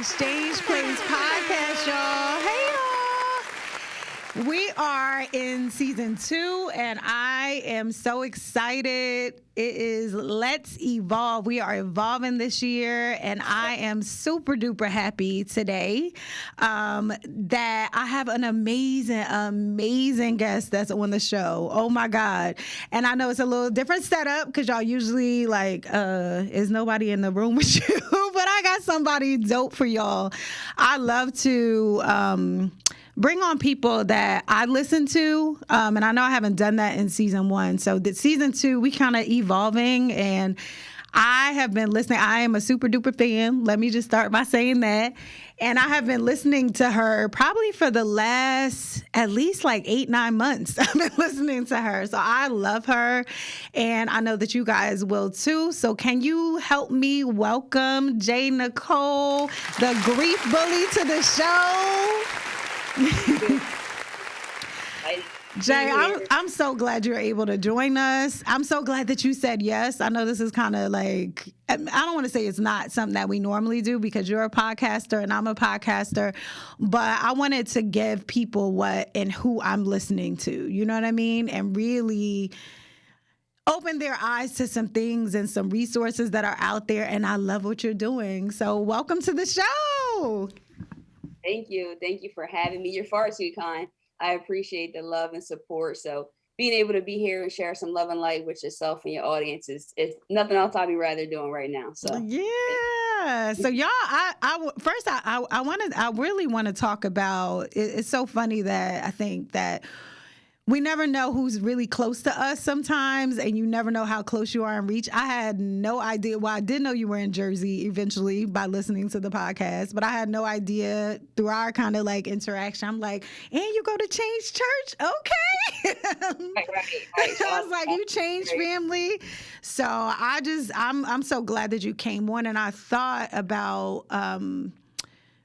Exchange Place podcast, y'all. Hey, y'all. We are in season 2, and I am so excited. It is Let's Evolve. We are evolving this year, and I am super duper happy today that I have an amazing guest that's on the show. Oh my God. And I know it's a little different setup because y'all usually like, is nobody in the room with you? But I got somebody dope for y'all. I love to bring on people that I listen to, and I know I haven't done that in season 1. So season 2, we kind of evolving, and I have been listening. I am a super duper fan. Let me just start by saying that. And I have been listening to her probably for the last at least like 8-9 months. I've been listening to her. So I love her, and I know that you guys will too. So can you help me welcome Nicole, the grief bully, to the show? Jay, I'm so glad you're able to join us. I'm so glad that you said yes. I know this is kind of like, I don't want to say it's not something that we normally do because you're a podcaster and I'm a podcaster, but I wanted to give people what and who I'm listening to, you know what I mean? And really open their eyes to some things and some resources that are out there. And I love what you're doing. So welcome to the show. Thank you. Thank you for having me. You're far too kind. I appreciate the love and support. So being able to be here and share some love and light with yourself and your audience is nothing else I'd be rather doing right now. So yeah. So y'all, I really want to talk about. It's so funny that I think that we never know who's really close to us sometimes, and you never know how close you are in reach. I had no idea. Well, I did know you were in Jersey eventually by listening to the podcast, but I had no idea through our kind of like interaction. I'm like, and you go to Change Church? Okay. Right. I was like, you changed family. So I'm so glad that you came on, and I thought about,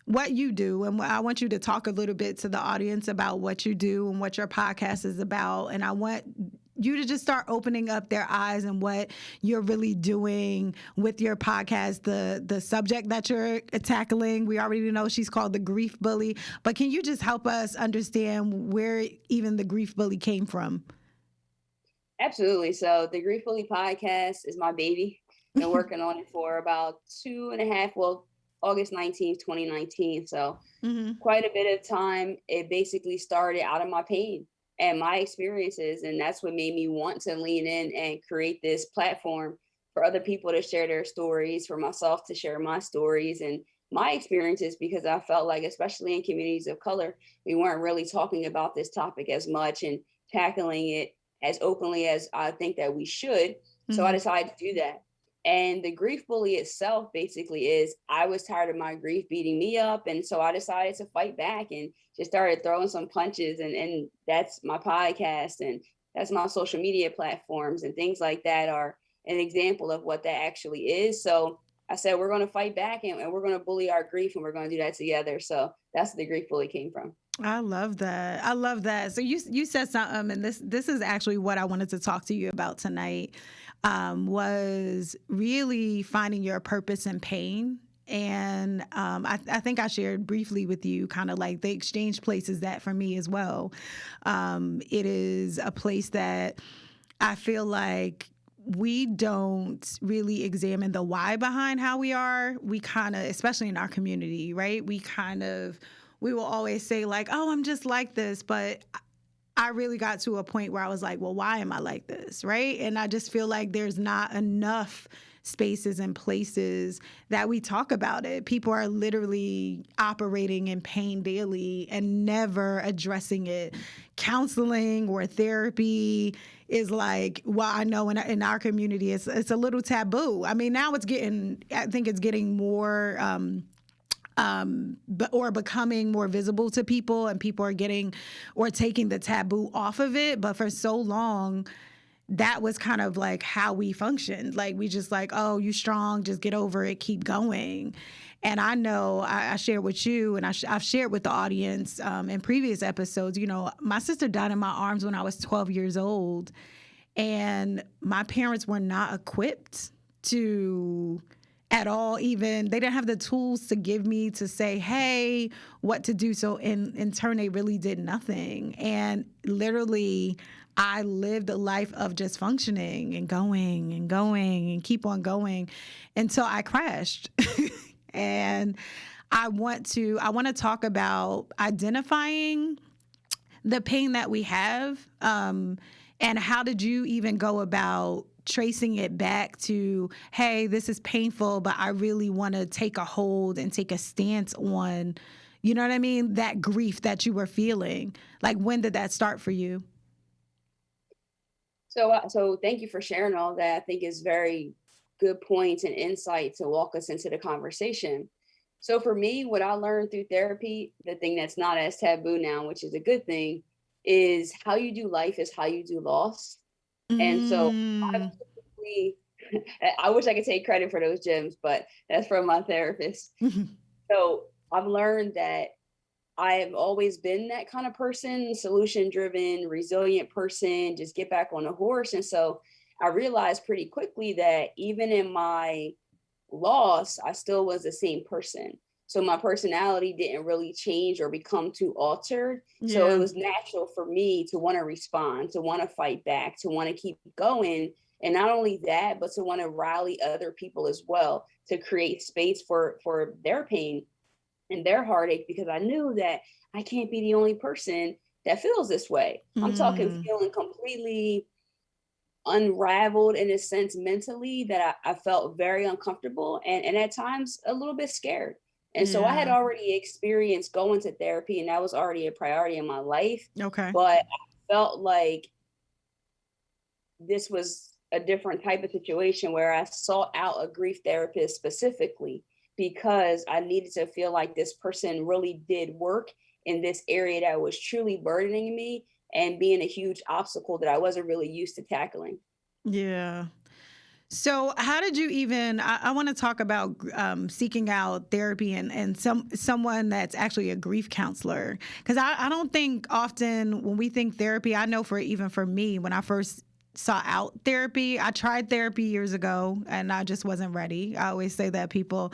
what you do, and I want you to talk a little bit to the audience about what you do and what your podcast is about. And I want you to just start opening up their eyes and what you're really doing with your podcast, the subject that you're tackling. We already know she's called the Grief Bully, but can you just help us understand where even the Grief Bully came from? Absolutely. So the Grief Bully podcast is my baby. Been working on it for about 2.5, August 19th, 2019. So quite a bit of time. It basically started out of my pain and my experiences. And that's what made me want to lean in and create this platform for other people to share their stories, for myself to share my stories and my experiences, because I felt like, especially in communities of color, we weren't really talking about this topic as much and tackling it as openly as I think that we should. So I decided to do that. And the grief bully itself basically is, I was tired of my grief beating me up. And so I decided to fight back and just started throwing some punches. And that's my podcast, and that's my social media platforms and things like that are an example of what that actually is. So I said, we're going to fight back and we're going to bully our grief, and we're going to do that together. So that's where the grief bully came from. I love that. I love that. So you said something, and this is actually what I wanted to talk to you about tonight, was really finding your purpose in pain. And I think I shared briefly with you kind of like the Exchange Place is that for me as well. It is a place that I feel like we don't really examine the why behind how we are. We kind of, especially in our community, right? We will always say like, oh, I'm just like this. But I really got to a point where I was like, well, why am I like this? Right. And I just feel like there's not enough spaces and places that we talk about it. People are literally operating in pain daily and never addressing it. Counseling or therapy is like, well, I know in our community, it's a little taboo. I mean, now I think it's getting more, or becoming more visible to people, and people are getting or taking the taboo off of it. But for so long, that was kind of like how we functioned. Like we just like, oh, you strong, just get over it, keep going. And I know I shared with you, and I've shared with the audience in previous episodes, you know, my sister died in my arms when I was 12 years old, and my parents were not equipped to at all. Even they didn't have the tools to give me to say, hey, what to do. So in turn, they really did nothing. And literally, I lived a life of just functioning and going and going and keep on going until I crashed. And I want to talk about identifying the pain that we have, and how did you even go about tracing it back to, hey, this is painful, but I really want to take a hold and take a stance on, you know what I mean, that grief that you were feeling. Like, when did that start for you? So thank you for sharing all that. I think is very good points and insight to walk us into the conversation. So for me, what I learned through therapy, the thing that's not as taboo now, which is a good thing, is how you do life is how you do loss. And so I've Mm. typically, I wish I could take credit for those gems, but that's from my therapist. So I've learned that I have always been that kind of person, solution driven, resilient person, just get back on a horse. And so I realized pretty quickly that even in my loss, I still was the same person. So my personality didn't really change or become too altered. So it Yeah. was natural for me to want to respond, to want to fight back, to want to keep going. And not only that, but to want to rally other people as well to create space for their pain and their heartache, because I knew that I can't be the only person that feels this way. I'm talking Mm. feeling completely unraveled in a sense mentally, that I felt very uncomfortable and at times a little bit scared. And so I had Yeah. already experienced going to therapy, and that was already a priority in my life. Okay. But I felt like this was a different type of situation where I sought out a grief therapist specifically because I needed to feel like this person really did work in this area that was truly burdening me and being a huge obstacle that I wasn't really used to tackling. Yeah. So, how did you even? I want to talk about seeking out therapy and someone that's actually a grief counselor, because I don't think often when we think therapy. I know even for me, when I first sought out therapy, I tried therapy years ago and I just wasn't ready. I always say that people,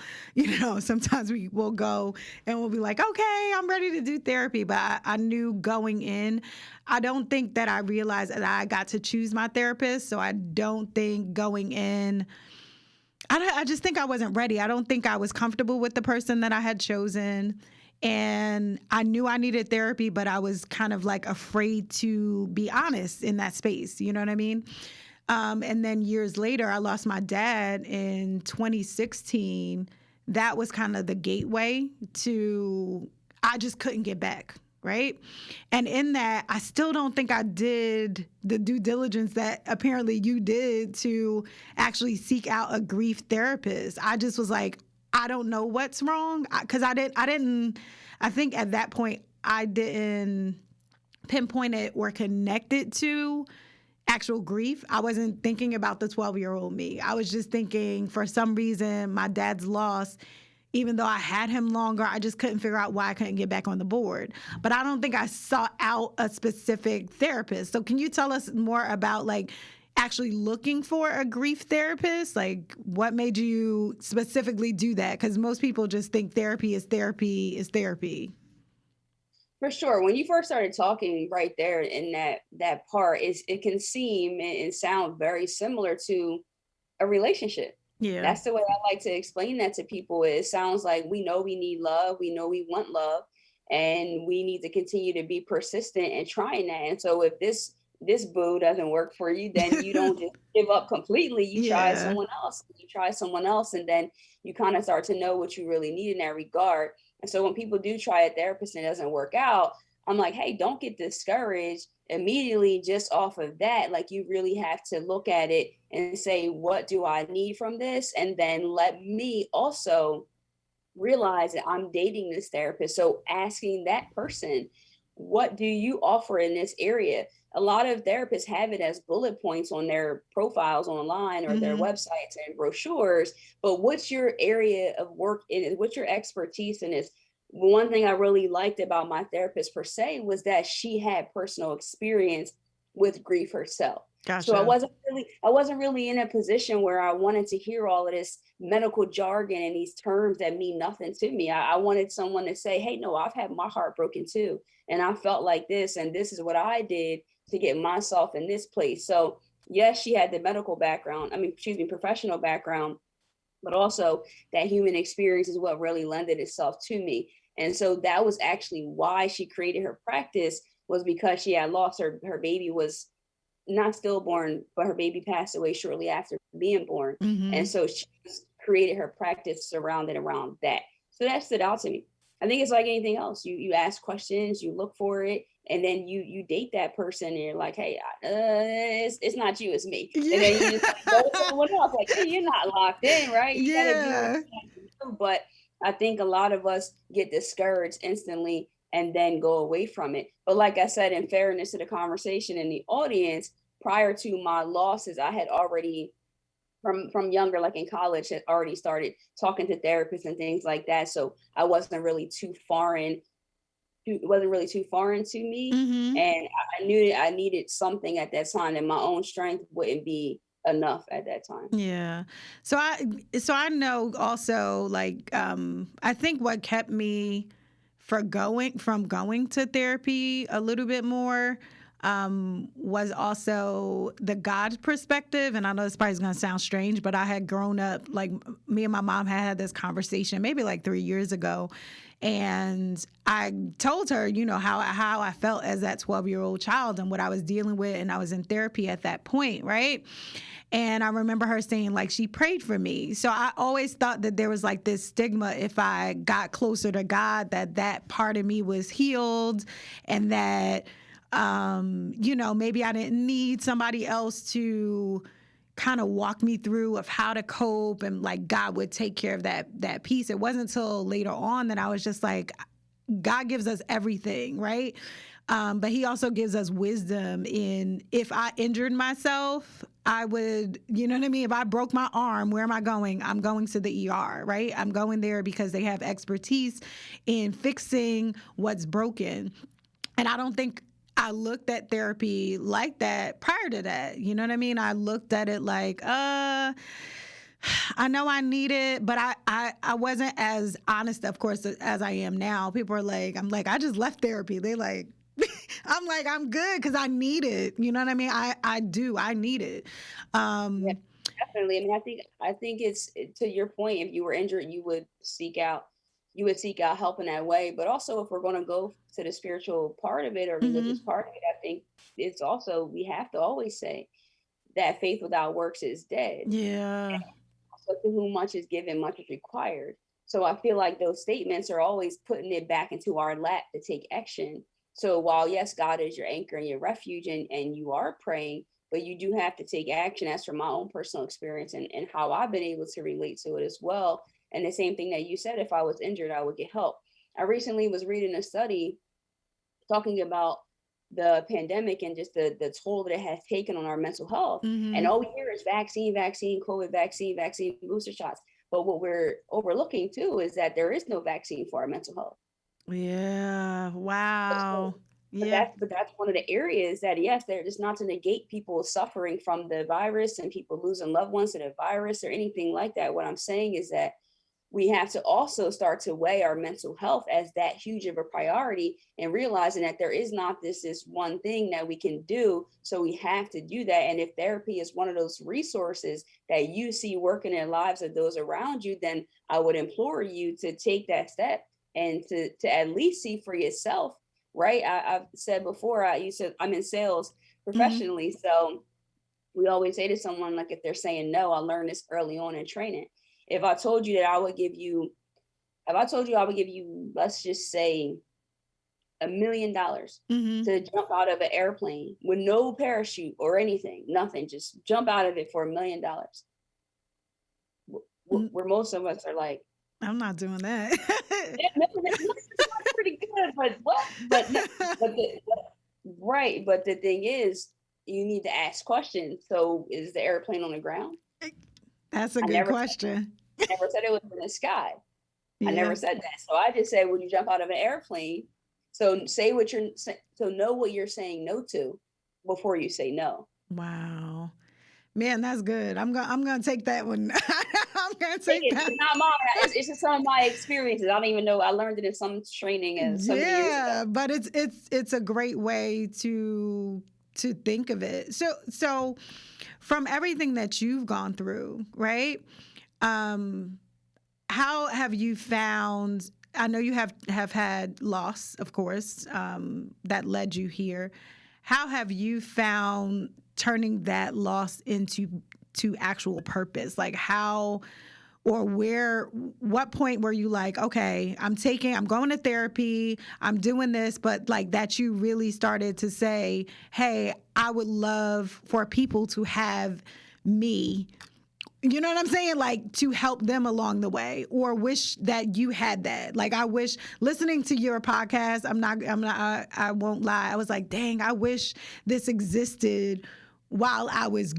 sometimes we will go and we'll be like, okay, I'm ready to do therapy, but I knew going in. I don't think that I realized that I got to choose my therapist. So I don't think going in, I just think I wasn't ready. I don't think I was comfortable with the person that I had chosen. And I knew I needed therapy, but I was kind of like afraid to be honest in that space. You know what I mean? And then years later, I lost my dad in 2016. That was kind of the gateway to, I just couldn't get back. Right. And in that, I still don't think I did the due diligence that apparently you did to actually seek out a grief therapist. I just was like, I don't know what's wrong, because I think at that point, I didn't pinpoint it or connect it to actual grief. I wasn't thinking about the 12-year-old me. I was just thinking, for some reason, my dad's loss, even though I had him longer, I just couldn't figure out why I couldn't get back on the board. But I don't think I sought out a specific therapist. So can you tell us more about, like, actually looking for a grief therapist? Like, what made you specifically do that? Because most people just think therapy is therapy is therapy. For sure. When you first started talking right there in that part, it can seem and sound very similar to a relationship. Yeah. That's the way I like to explain that to people. It sounds like we know we need love, we know we want love, and we need to continue to be persistent in trying that. And so if this boo doesn't work for you, then you don't just give up completely. You try Yeah. someone else. You try someone else, and then you kind of start to know what you really need in that regard. And so when people do try a therapist and it doesn't work out, I'm like, hey, don't get discouraged immediately just off of that. Like, you really have to look at it and say, what do I need from this? And then let me also realize that I'm dating this therapist. So asking that person, what do you offer in this area? A lot of therapists have it as bullet points on their profiles online or their Mm-hmm. websites and brochures. But what's your area of work in it? What's your expertise in this? One thing I really liked about my therapist per se was that she had personal experience with grief herself. So I Gotcha. wasn't really in a position where I wanted to hear all of this medical jargon and these terms that mean nothing to me. I wanted someone to say, hey, no, I've had my heart broken too. And I felt like this, and this is what I did to get myself in this place. So yes, she had the medical background, professional background, but also that human experience is what really lended itself to me. And so that was actually why she created her practice, was because she had lost her baby, was not stillborn, but her baby passed away shortly after being born. And Mm-hmm. so she created her practice surrounded around that. So that stood out to me. I think it's like anything else. You ask questions, you look for it, and then you date that person, and you're like, hey, it's not you, it's me. And then you just like, go to Yeah. someone else. Like, hey, you're not locked in, right? You got to do what Yeah. you have to do. But I think a lot of us get discouraged instantly and then go away from it. But like I said, in fairness to the conversation in the audience, prior to my losses, I had already from younger, like in college, had already started talking to therapists and things like that. So I wasn't really too foreign. It wasn't really too foreign to me, Mm-hmm. and I knew that I needed something at that time, and my own strength wouldn't be enough at that time. Yeah. So I know also like I think what kept me from going to therapy a little bit more was also the God perspective. And I know this probably is going to sound strange, but I had grown up, like me and my mom had this conversation maybe like 3 years ago. And I told her, how I felt as that 12-year-old child and what I was dealing with. And I was in therapy at that point, right? And I remember her saying, like, she prayed for me. So I always thought that there was like this stigma if I got closer to God, that part of me was healed and that, maybe I didn't need somebody else to kind of walk me through of how to cope and like God would take care of that piece. It wasn't until later on that I was just like, God gives us everything, right? But he also gives us wisdom in if I injured myself, I would, you know what I mean? If I broke my arm, where am I going? I'm going to the ER, right? I'm going there because they have expertise in fixing what's broken. And I don't think I looked at therapy like that prior to that. You know what I mean? I looked at it like, I know I need it, but I wasn't as honest, of course, as I am now. People are like, I'm like, I just left therapy. They like, I'm like, I'm good because I need it. You know what I mean? I do. I need it. Yeah, Um, definitely. I mean, I think it's to your point. If you were injured, you would seek out help in that way. But also, if we're going to go to the spiritual part of it or religious mhm. part of it, I think it's also we have to always say that faith without works is dead. Yeah. So to whom much is given, much is required. So I feel like those statements are always putting it back into our lap to take action. So while yes, God is your anchor and your refuge, and you are praying, but you do have to take action. As from my own personal experience and how I've been able to relate to it as well. And the same thing that you said, if I was injured, I would get help. I recently was reading a study talking about the pandemic and just the toll that it has taken on our mental health. And Mhm. all we hear is vaccine, vaccine, COVID vaccine, vaccine, booster shots. But what we're overlooking too is that there is no vaccine for our mental health. Yeah. So, Wow. but Yeah. that's one of the areas that yes, they're just not to negate people suffering from the virus and people losing loved ones to the virus or anything like that. What I'm saying is that we have to also start to weigh our mental health as that huge of a priority and realizing that there is not this one thing that we can do. So we have to do that. And if therapy is one of those resources that you see working in the lives of those around you, then I would implore you to take that step and to at least see for yourself, right? I've said before, I'm in sales Mhm. professionally. So we always say to someone, like if they're saying no, I learned this early on in training. If I told you that I would give you, if I told you I would give you, let's just say $1 million Mhm. to jump out of an airplane with no parachute or anything, nothing, just jump out of it for $1 million, Mm, where most of us are like, I'm not doing that. yeah, no, that sounds pretty good, but what? Right. But the thing is, you need to ask questions. So is the airplane on the ground? That's a I good never question. never said it was in the sky. I never Yeah. said that. So I just said, would you jump out of an airplane? So know what you're saying no to before you say no. Wow. Man, that's good. I'm gonna take that one. I'm gonna Take take it. that. It's not mine. It's just some of my experiences. I don't even know. I learned it in some training so many years ago. Yeah, but it's a great way to think of it. So from everything that you've gone through, right? Um, how have you found? I know you have had loss, of course, that led you here. How have you found turning that loss into actual purpose? Like how or what point were you like, okay, I'm going to therapy, I'm doing this, but like that you really started to say, hey, I would love for people to have me, you know what I'm saying? Like to help them along the way, or wish that you had that. Like I wish listening to your podcast, I won't lie. I was like, dang, I wish this existed while I was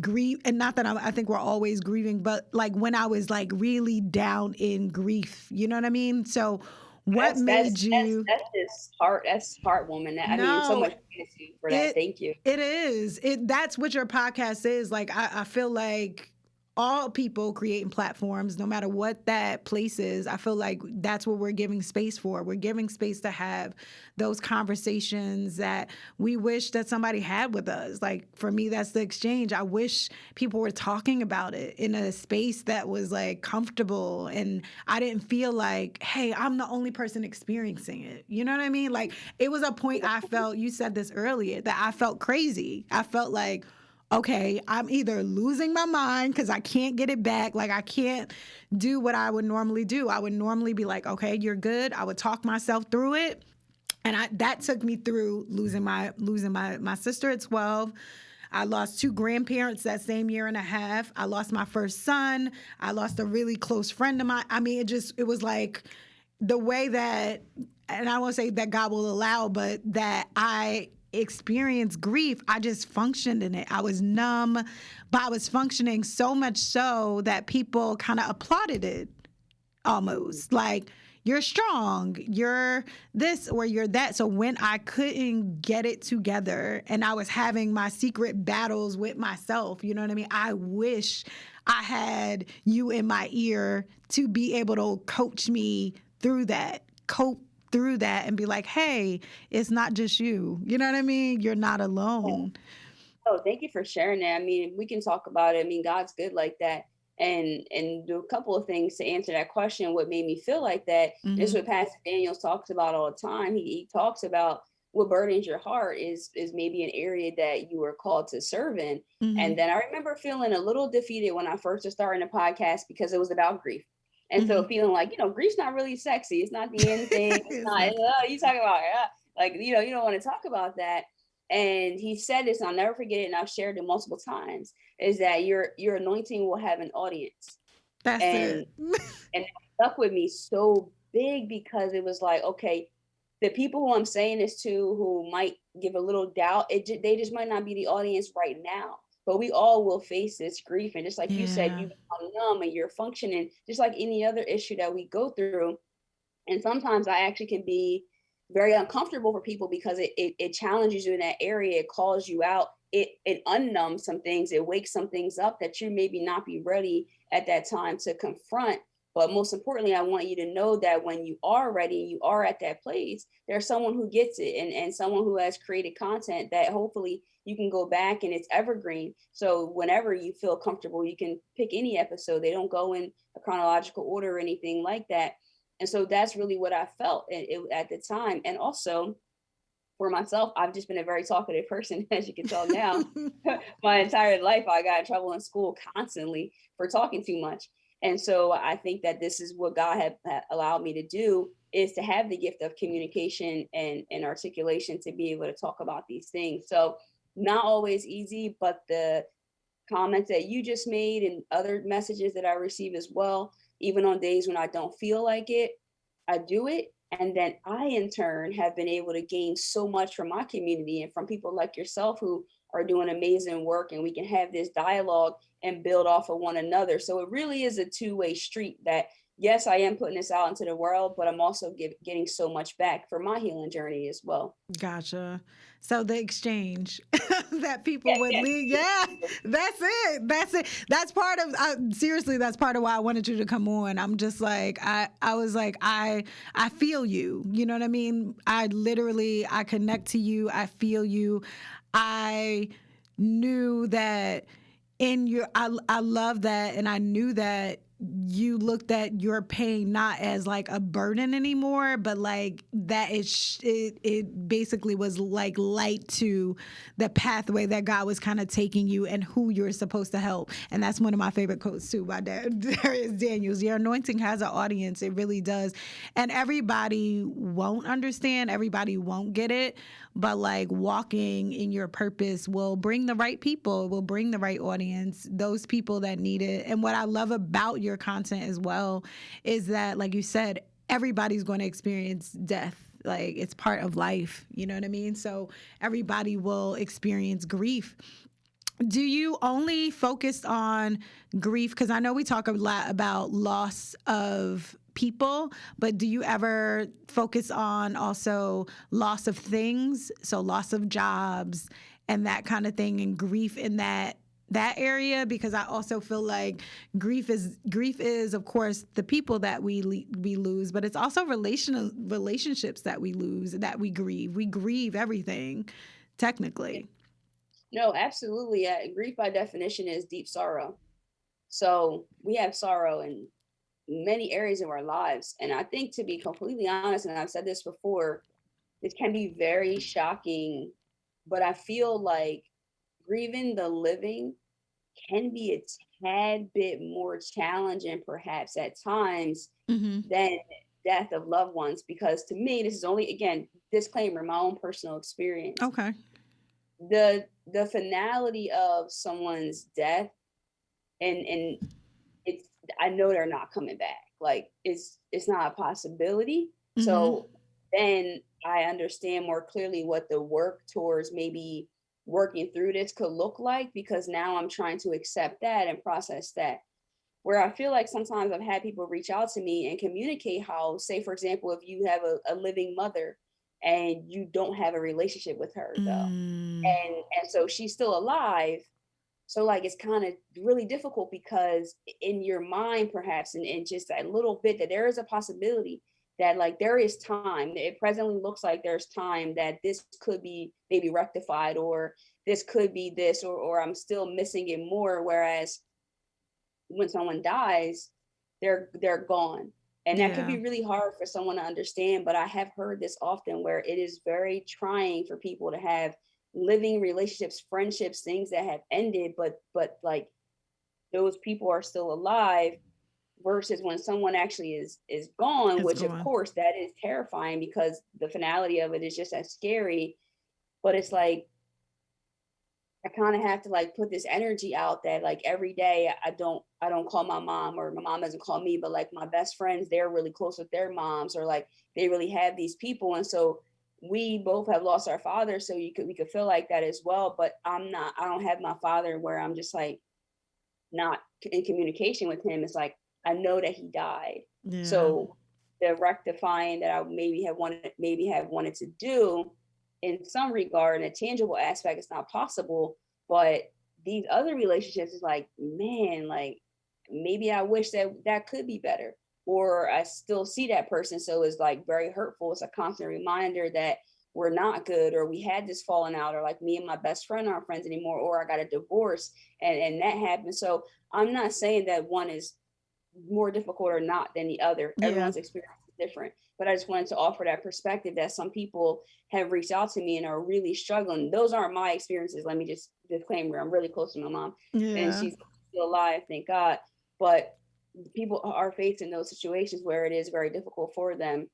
and not that I think we're always grieving, but like when I was like really down in grief, you know what I mean? So what made you? That's just heart. That's heartwarming. I mean, so No, much gratitude for that. it Thank you. it is. That's what your podcast is. Like I feel like all people creating platforms, no matter what that place is, I feel like that's what we're giving space for. We're giving space to have those conversations that we wish that somebody had with us. Like for me, that's the exchange. I wish people were talking about it in a space that was like comfortable and I didn't feel like, hey, I'm the only person experiencing it. You know what I mean? Like it was a point I felt, you said this earlier, that I felt crazy. I felt like, okay, I'm either losing my mind because I can't get it back. Like I can't do what I would normally do. I would normally be like, okay, you're good. I would talk myself through it. And that took me through losing my sister at 12. I lost 2 grandparents that same year and a half. I lost my first son. I lost a really close friend of mine. I mean, it was like the way that, and I won't say that God will allow, but that I experienced grief, I just functioned in it. I was numb, but I was functioning so much so that people kind of applauded it almost. Like, you're strong, you're this or you're that. So when I couldn't get it together and I was having my secret battles with myself, you know what I mean? I wish I had you in my ear to be able to coach me through that, cope through that and be like, hey, it's not just you. You know what I mean? You're not alone. Oh, thank you for sharing that. I mean, we can talk about it. I mean, God's good like that. And do a couple of things to answer that question. What made me feel like that is Mm-hmm. what Pastor Daniels talks about all the time. He talks about what burdens your heart is maybe an area that you were called to serve in. And Mm-hmm. then I remember feeling a little defeated when I first was starting the podcast because it was about grief. And so Mm-hmm. feeling like, grief's not really sexy. It's not the end thing. It's It's not, not. you talking about, like, you don't want to talk about that. And he said this, and I'll never forget it, and I've shared it multiple times, is that your anointing will have an audience. That's And it. and it stuck with me so big because it was like, okay, the people who I'm saying this to who might give a little doubt, they just might not be the audience right now. But we all will face this grief. And just like you said, Yeah. you become numb and you're functioning just like any other issue that we go through. And sometimes I actually can be very uncomfortable for people because it challenges you in that area. It calls you out. It unnumbs some things. It wakes some things up that you maybe not be ready at that time to confront. But most importantly, I want you to know that when you are ready, you are at that place, there's someone who gets it and someone who has created content that hopefully you can go back and it's evergreen. So whenever you feel comfortable, you can pick any episode. They don't go in a chronological order or anything like that. And so that's really what I felt at the time. And also for myself, I've just been a very talkative person, as you can tell now. My entire life, I got in trouble in school constantly for talking too much. And so I think that this is what God had allowed me to do, is to have the gift of communication and articulation to be able to talk about these things. So not always easy, but the comments that you just made and other messages that I receive as well, even on days when I don't feel like it, I do it. And then I, in turn, have been able to gain so much from my community and from people like yourself who are doing amazing work. And we can have this dialogue and build off of one another. So it really is a two-way street that yes, I am putting this out into the world, but I'm also getting so much back for my healing journey as well. Gotcha. So the exchange that people Yeah, would leave, yeah, yeah. that's it. That's it. That's part of seriously. That's part of why I wanted you to come on. I'm just like I was like I feel you. You know what I mean? I connect to you. I feel you. I knew that in your I love that, and I knew that you looked at your pain not as like a burden anymore, but like that it basically was like light to the pathway that God was kind of taking you and who you're supposed to help. And that's one of my favorite quotes too by Darius Daniels. Your anointing has an audience. It really does. And everybody won't understand, everybody won't get it, but like walking in your purpose will bring the right people, will bring the right audience, those people that need it. And what I love about your content as well is that, like you said, everybody's going to experience death. Like it's part of life, you know what I mean? So everybody will experience grief. Do you only focus on grief? Because I know we talk a lot about loss of people, but do you ever focus on also loss of things? So loss of jobs and that kind of thing, and grief in that area? Because I also feel like grief is of course the people that we lose, but it's also relationships that we lose, that we grieve everything technically. No, absolutely. Grief by definition is deep sorrow. So we have sorrow in many areas of our lives. And I think, to be completely honest, and I've said this before, it can be very shocking, but I feel like grieving the living can be a tad bit more challenging, perhaps at times, Mm-hmm. than death of loved ones. Because to me, this is only, again, disclaimer, my own personal experience. Okay. The finality of someone's death, and it's, I know they're not coming back. Like it's not a possibility. Mm-hmm. So then I understand more clearly what the work towards maybe working through this could look like, because now I'm trying to accept that and process that. Where I feel like sometimes I've had people reach out to me and communicate how, say, for example, if you have a living mother and you don't have a relationship with her though, Mm. and so she's still alive, so like it's kind of really difficult, because in your mind, perhaps, and just that little bit, that there is a possibility that like there is time. It presently looks like there's time that this could be maybe rectified, or this could be this, or I'm still missing it more. Whereas when someone dies, they're gone. And that could Yeah. be really hard for someone to understand, but I have heard this often, where it is very trying for people to have living relationships, friendships, things that have ended, but like those people are still alive, versus when someone actually is gone, It's which of gone. course that is terrifying, because the finality of it is just as scary. But it's like I kind of have to like put this energy out that like every day I don't call my mom, or my mom doesn't call me, but like my best friends, they're really close with their moms, or like they really have these people. And so we both have lost our father, so we could feel like that as well. But I don't have my father where I'm just like not in communication with him. It's like I know that he died. Yeah. So the rectifying that I maybe have wanted to do in some regard, in a tangible aspect, it's not possible. But these other relationships is like, man, like maybe I wish that could be better. Or I still see that person. So it's like very hurtful. It's a constant reminder that we're not good, or we had this falling out, or like me and my best friend aren't friends anymore, or I got a divorce, and that happened. So I'm not saying that one is more difficult or not than the other. Yeah. Everyone's experience is different. But I just wanted to offer that perspective, that some people have reached out to me and are really struggling. Those aren't my experiences. Let me just disclaimer, I'm really close to my mom and Yeah. she's still alive, thank God. But people are facing those situations where it is very difficult for them.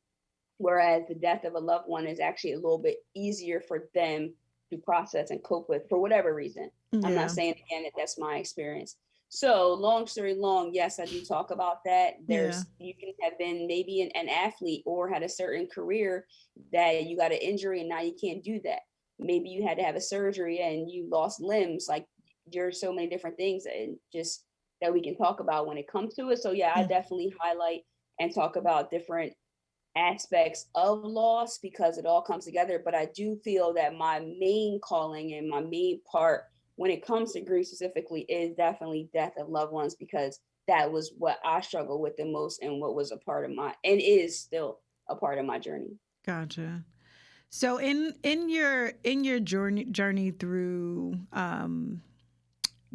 Whereas the death of a loved one is actually a little bit easier for them to process and cope with, for whatever reason. I'm not Yeah. saying again that that's my experience. So long story long, yes, I do talk about that. Yeah. You can have been maybe an athlete or had a certain career that you got an injury and now you can't do that. Maybe you had to have a surgery and you lost limbs. Like there's so many different things and just that we can talk about when it comes to it. So yeah, I Mm. definitely highlight and talk about different aspects of loss because it all comes together. But I do feel that my main calling and my main part when it comes to grief specifically is definitely death of loved ones, because that was what I struggled with the most and what was a part of my, and is still a part of my journey. Gotcha. So in your journey through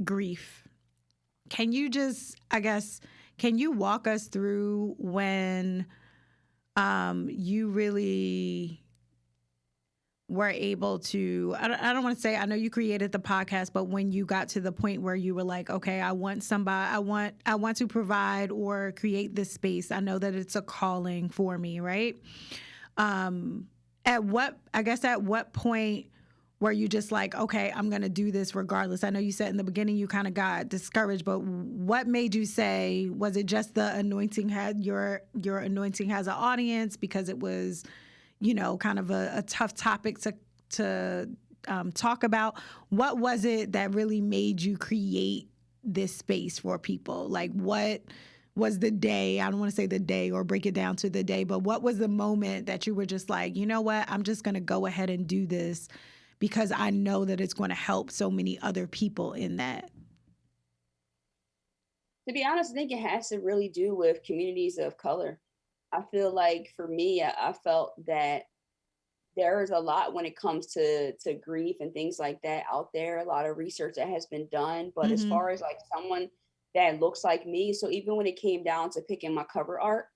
grief, can you just, I guess, can you walk us through when you really were able to, I don't want to say, I know you created the podcast, but when you got to the point where you were like, okay, I want to provide or create this space. I know that it's a calling for me, right? At what point were you just like, okay, I'm going to do this regardless? I know you said in the beginning you kind of got discouraged, but what made you say, was it just the anointing had your anointing has an audience because it was, kind of a tough topic to talk about? What was it that really made you create this space for people? Like, what was the day? I don't want to say the day or break it down to the day, but what was the moment that you were just like, you know what, I'm just going to go ahead and do this because I know that it's going to help so many other people in that? To be honest, I think it has to really do with communities of color. I feel like for me, I felt that there is a lot when it comes to grief and things like that out there, a lot of research that has been done. But as Mm-hmm. far as like someone that looks like me, so even when it came down to picking my cover art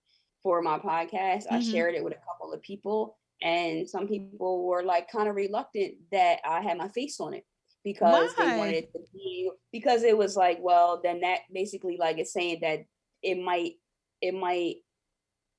for my podcast, I Mm-hmm. shared it with a couple of people, and some people were like kind of reluctant that I had my face on it because they wanted Why? it to be, because it was like, well, then that basically like it's saying that it might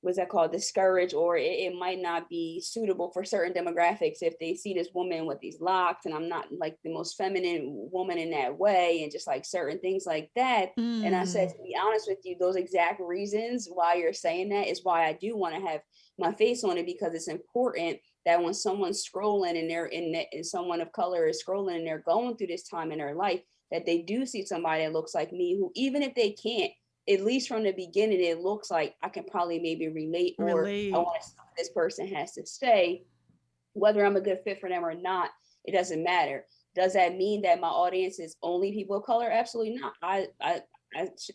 what's that called, discourage, or it might not be suitable for certain demographics if they see this woman with these locks and I'm not like the most feminine woman in that way, and just like certain things like that. And I said, Mm. to be honest with you, those exact reasons why you're saying that is why I do want to have my face on it, because it's important that when someone's scrolling and they're and someone of color is scrolling and they're going through this time in their life, that they do see somebody that looks like me, who even if they can't, at least from the beginning, it looks like I can probably maybe relate, or I Relate. want to see what this person has to say. Whether I'm a good fit for them or not, it doesn't matter. Does that mean that my audience is only people of color? Absolutely not. I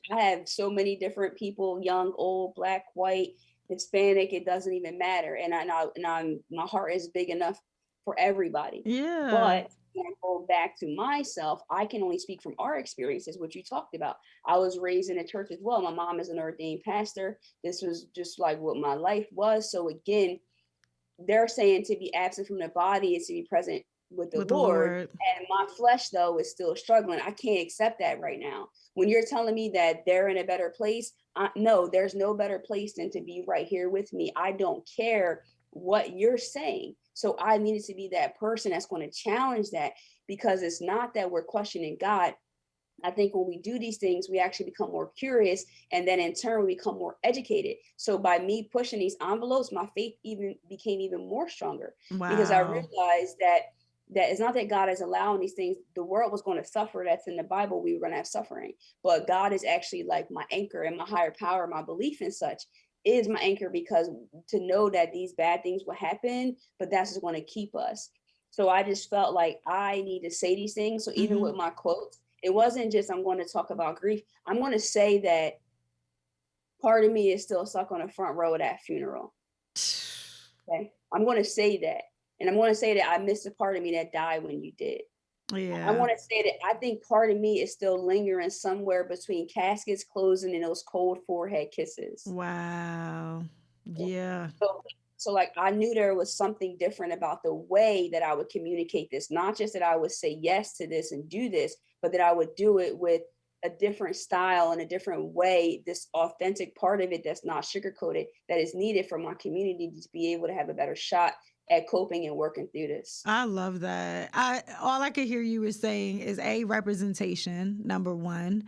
have so many different people, young, old, black, white, Hispanic. It doesn't even matter. And my heart is big enough for everybody. Yeah. But when I go back to myself, I can only speak from our experiences, which you talked about. I was raised in a church as well. My mom is an ordained pastor. This was just like what my life was. So again, they're saying to be absent from the body is to be present with the With the Lord. Lord. And my flesh, though, is still struggling. I can't accept that right now. When you're telling me that they're in a better place, no, there's no better place than to be right here with me. I don't care what you're saying. So I needed to be that person that's going to challenge that, because it's not that we're questioning God. I think when we do these things, we actually become more curious, and then in turn, we become more educated. So by me pushing these envelopes, my faith even became even more stronger, because I Wow. realized that it's not that God is allowing these things. The world was going to suffer. That's in the Bible. We were going to have suffering, but God is actually like my anchor, and my higher power, my belief in such is my anchor, because to know that these bad things will happen, but that's just going to keep us. So I just felt like I need to say these things. So even Mm-hmm. with my quotes, it wasn't just I'm going to talk about grief. I'm going to say that part of me is still stuck on the front row of that funeral. Okay. I'm going to say that. And I'm going to say that I missed a part of me that died when you did. I Yeah. want to say that I think part of me is still lingering somewhere between caskets closing and those cold forehead kisses. Wow. Yeah. So, so like I knew there was something different about the way that I would communicate this, not just that I would say yes to this and do this, but that I would do it with a different style and a different way, this authentic part of it that's not sugarcoated, that is needed for my community to be able to have a better shot at coping and working through this. I love that. I all I could hear you was saying is A, representation, number one.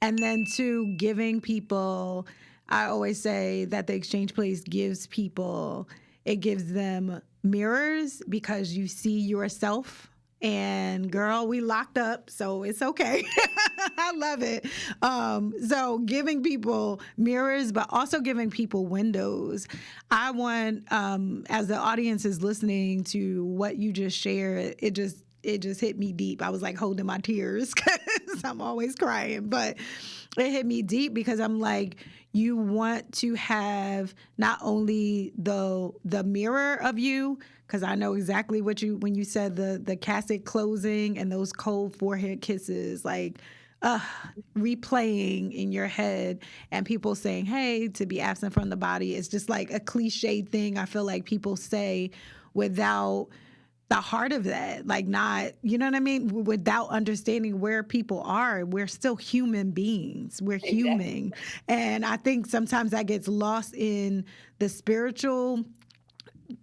And then two, giving people, I always say that the exchange place gives people, it gives them mirrors because you see yourself. And girl, we locked up, so it's okay. I love it. So giving people mirrors, but also giving people windows. I want, as the audience is listening to what you just shared, it just hit me deep. I was like holding my tears because I'm always crying, but it hit me deep because I'm like, you want to have not only the mirror of you, because I know exactly what you, when you said the casket closing and those cold forehead kisses, like replaying in your head, and people saying, hey, to be absent from the body is just like a cliche thing I feel like people say without the heart of that, like, not, you know what I mean, without understanding where people are. We're still human beings, we're Exactly. human. And I think sometimes that gets lost in the spiritual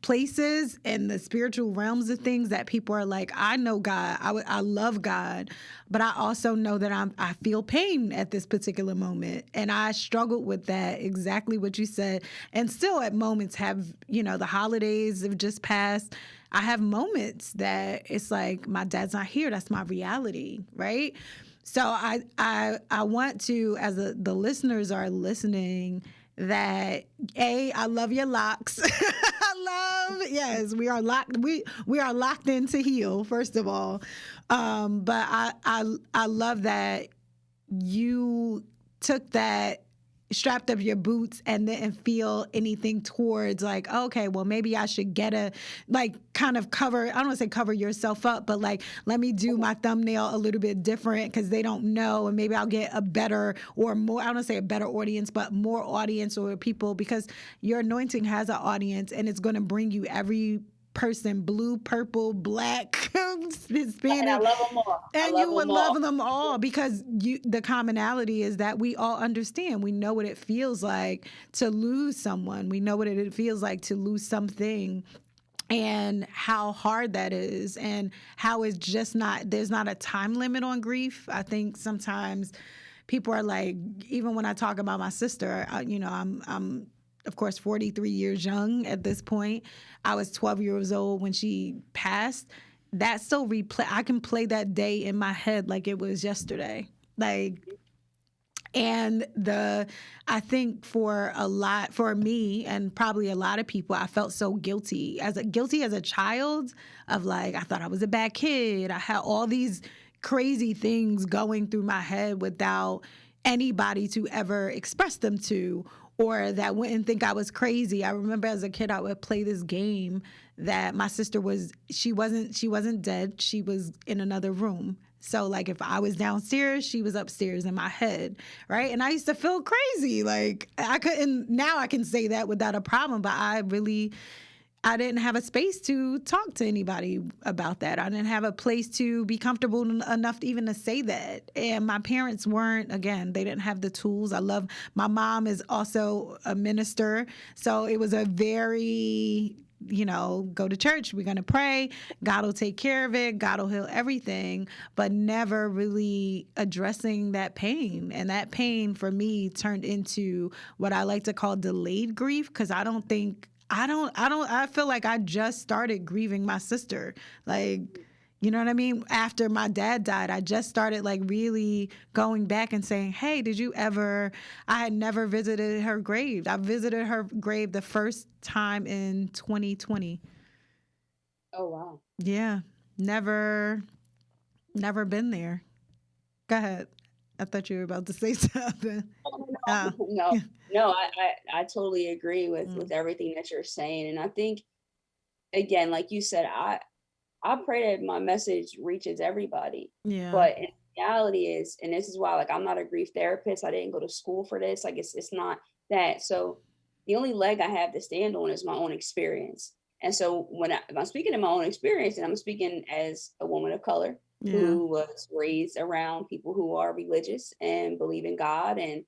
places and the spiritual realms of things, that people are like, I know God, I love God, but I also know that I feel pain at this particular moment, and I struggled with that, exactly what you said, and still at moments have, the holidays have just passed. I have moments that it's like my dad's not here. That's my reality, right? So I want to, as the listeners are listening, that I love your locks. Yes, we are locked. We are locked in to heal, first of all. But I love that you took that, strapped up your boots, and didn't feel anything towards like, okay, well, maybe I should get a, like, kind of cover, I don't want to say cover yourself up, but like, let me do my thumbnail a little bit different because they don't know, and maybe I'll get a better or more, I don't want to say a better audience, but more audience or people, because your anointing has an audience, and it's going to bring you every person, blue, purple, black, And I Hispanic, love them all. I and love you would them love all. them all, because the commonality is that we all understand. We know what it feels like to lose someone. We know what it feels like to lose something, and how hard that is, and how it's just not, there's not a time limit on grief. I think sometimes people are like, even when I talk about my sister, I'm of course 43 years young at this point. I was 12 years old when she passed. That still replay. I can play that day in my head like it was yesterday. Like, and I think for me, and probably a lot of people, I felt so guilty as a child, of like, I thought I was a bad kid. I had all these crazy things going through my head without anybody to ever express them to, or that wouldn't think I was crazy. I remember as a kid, I would play this game that my sister she wasn't dead. She was in another room. So like, if I was downstairs, she was upstairs in my head, right? And I used to feel crazy. Like, I couldn't, now I can say that without a problem, but I didn't have a space to talk to anybody about that. I didn't have a place to be comfortable enough to even to say that. And my parents weren't, again, they didn't have the tools. My mom is also a minister. So it was a very, go to church, we're going to pray, God will take care of it, God will heal everything, but never really addressing that pain. And that pain for me turned into what I like to call delayed grief, because I feel like I just started grieving my sister. Like, you know what I mean? After my dad died, I just started like really going back and saying, hey, I had never visited her grave. I visited her grave the first time in 2020. Oh, wow. Yeah. Never been there. Go ahead. I thought you were about to say something. No, Oh. no, no. I totally agree with Mm. everything that you're saying, and I think, again, like you said, I pray that my message reaches everybody. Yeah. But in reality is, and this is why, like, I'm not a grief therapist. I didn't go to school for this. Like, it's not that. So the only leg I have to stand on is my own experience. And so if I'm speaking in my own experience, and I'm speaking as a woman of color Yeah. who was raised around people who are religious and believe in God, and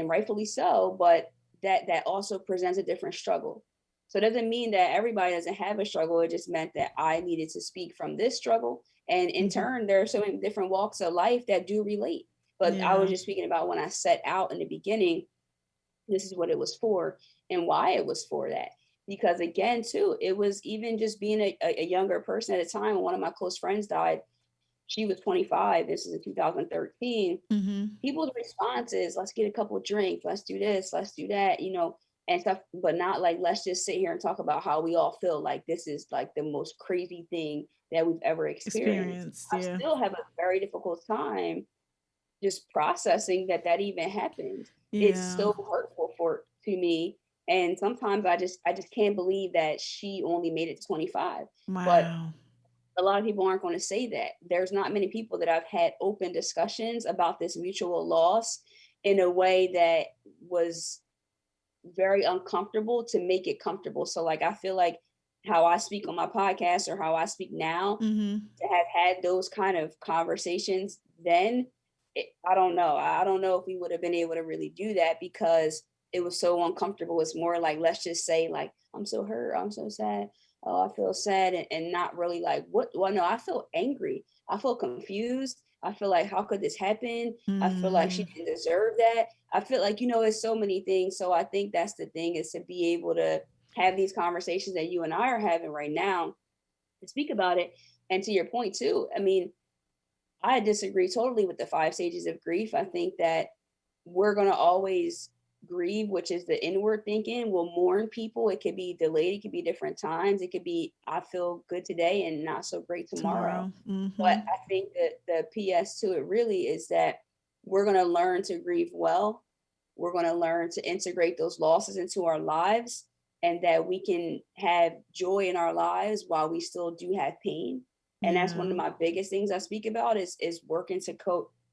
rightfully so, but that also presents a different struggle. So it doesn't mean that everybody doesn't have a struggle. It just meant that I needed to speak from this struggle. And in Mhm. turn, there are so many different walks of life that do relate. But I was Yeah. just speaking about when I set out in the beginning, this is what it was for and why it was for that. Because again, too, it was even just being a younger person at a time when one of my close friends died. she was 25. This is in 2013. Mm-hmm. People's response is, let's get a couple of drinks, let's do this, let's do that, and stuff, but not like, let's just sit here and talk about how we all feel like this is like the most crazy thing that we've ever experienced. Experience, I yeah. still have a very difficult time just processing that even happened. It's Yeah. so hurtful to me. And sometimes I just can't believe that she only made it to 25. But Wow. a lot of people aren't going to say that. There's not many people that I've had open discussions about this mutual loss in a way that was very uncomfortable to make it comfortable. So like I feel like how I speak on my podcast or how I speak now, Mm-hmm. to have had those kind of conversations then, I don't know. I don't know if we would have been able to really do that because it was so uncomfortable. It's more like, let's just say like, I'm so hurt, I'm so sad, oh, I feel sad, and not really like what. Well, no, I feel angry, I feel confused, I feel like, how could this happen? I feel like she Mm-hmm. didn't deserve that. I feel like, it's so many things. So I think that's the thing, is to be able to have these conversations that you and I are having right now and speak about it. And to your point too, I mean, I disagree totally with the 5 stages of grief. I think that we're going to always grieve, which is the inward thinking. We'll mourn people. It could be delayed. It could be different times. It could be, I feel good today and not so great tomorrow. Tomorrow. Mm-hmm. But I think that the PS to it really is that we're going to learn to grieve well. We're going to learn to integrate those losses into our lives, and that we can have joy in our lives while we still do have pain. And that's one Yeah. of my biggest things I speak about is working to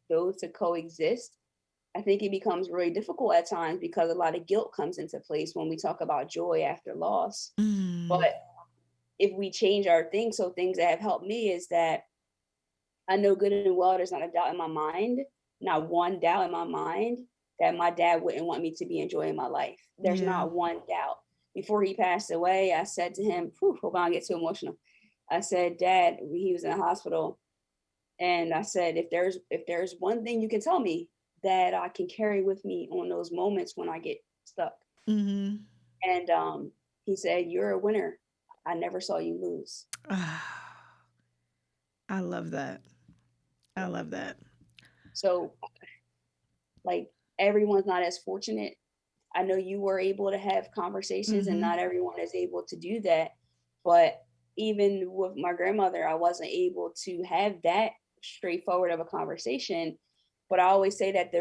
those to coexist. I think it becomes really difficult at times because a lot of guilt comes into place when we talk about joy after loss. Mm. But if we change our things, so things that have helped me is that I know good and well there's not a doubt in my mind, not one doubt in my mind, that my dad wouldn't want me to be enjoying my life. There's Yeah. not one doubt. Before he passed away, I said to him, whew, hope I don't get too emotional. I said, Dad, he was in the hospital, and I said, if there's one thing you can tell me that I can carry with me on those moments when I get stuck. Mm-hmm. And he said, you're a winner. I never saw you lose. I love that. I Yeah. love that. So like, everyone's not as fortunate. I know you were able to have conversations, and Mm-hmm. not everyone is able to do that. But even with my grandmother, I wasn't able to have that straightforward of a conversation. But I always say that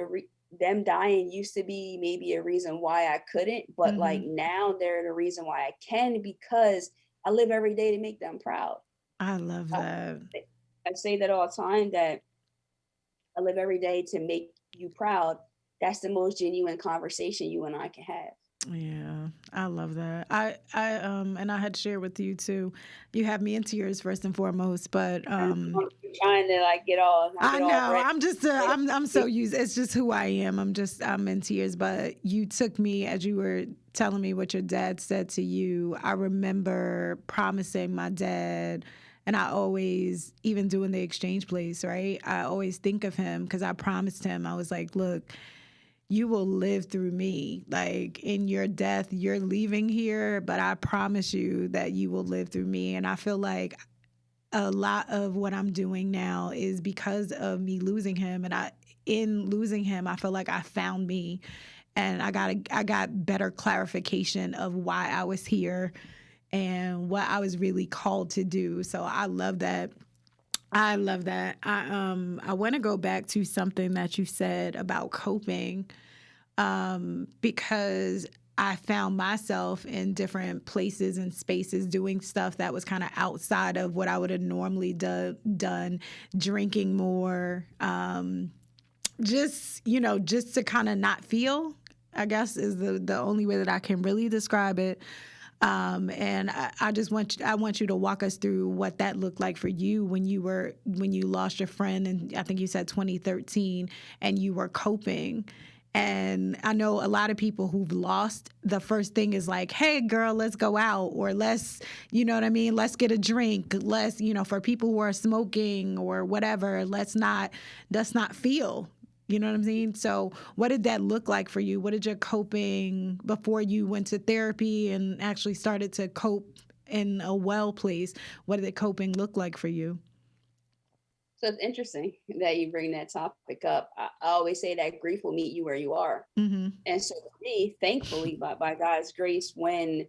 them dying used to be maybe a reason why I couldn't, but like Mm-hmm. now they're the reason why I can, because I live every day to make them proud. I love I, that. I say that all the time, that I live every day to make you proud. That's the most genuine conversation you and I can have. Yeah, I love that. And I had shared with you too. You have me in tears first and foremost, but I'm trying to like not I get all know. red. I'm so used. It's just who I am. I'm in tears. But you took me, as you were telling me what your dad said to you. I remember promising my dad, and I always, even doing the exchange place, right? I always think of him because I promised him. I was like, look, you will live through me. Like in your death, you're leaving here, but I promise you that you will live through me. And I feel like a lot of what I'm doing now is because of me losing him. And in losing him, I feel like I found me, and I got better clarification of why I was here and what I was really called to do. So I love that. I love that. I want to go back to something that you said about coping, because I found myself in different places and spaces doing stuff that was kind of outside of what I would have normally done, drinking more, just to kind of not feel, I guess is the only way that I can really describe it. And I just want you to walk us through what that looked like for you when you lost your friend, and I think you said 2013, and you were coping. And I know a lot of people who've lost, the first thing is like, hey, girl, let's go out, or let's, you know what I mean? Let's get a drink. Let's, for people who are smoking or whatever, let's not feel. You know what I'm saying? So what did that look like for you? What did your coping before you went to therapy and actually started to cope in a well place? What did the coping look like for you? So it's interesting that you bring that topic up. I always say that grief will meet you where you are. Mm-hmm. And so for me, thankfully, by God's grace, when